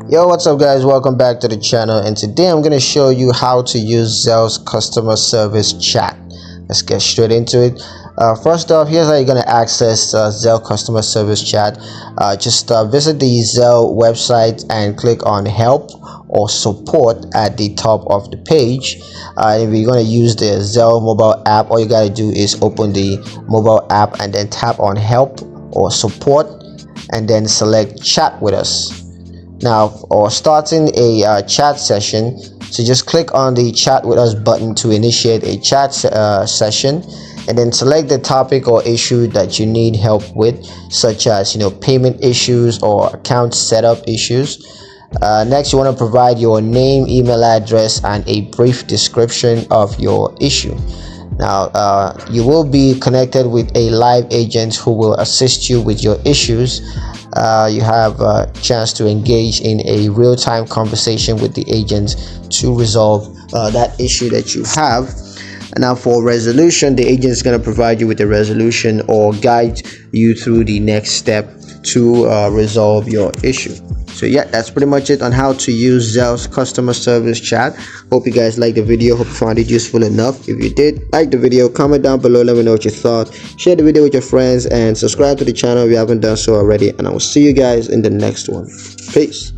Yo, what's up guys, welcome back to the channel, and today I'm going to show you how to use Zelle's customer service chat. Let's get straight into it. First off, here's how you're going to access Zelle customer service chat. Just visit the Zelle website and click on help or support at the top of the page. If you're going to use the Zelle mobile app, all you got to do is open the mobile app and then tap on help or support and then select chat with us. Now, or starting a chat session, so just click on the chat with us button to initiate a chat session, and then select the topic or issue that you need help with, such as payment issues or account setup issues. Next, you want to provide your name, email address, and a brief description of your issue. Now, you will be connected with a live agent who will assist you with your issues. You have a chance to engage in a real-time conversation with the agent to resolve that issue that you have. And now for resolution, the agent is going to provide you with a resolution or guide you through the next step to resolve your issue. So yeah, that's pretty much it on how to use Zelle's customer service chat. Hope you guys liked the video. Hope you found it useful enough. If you did like the video, comment down below, let me know what you thought. Share the video with your friends and subscribe to the channel if you haven't done so already, and I will see you guys in the next one. Peace.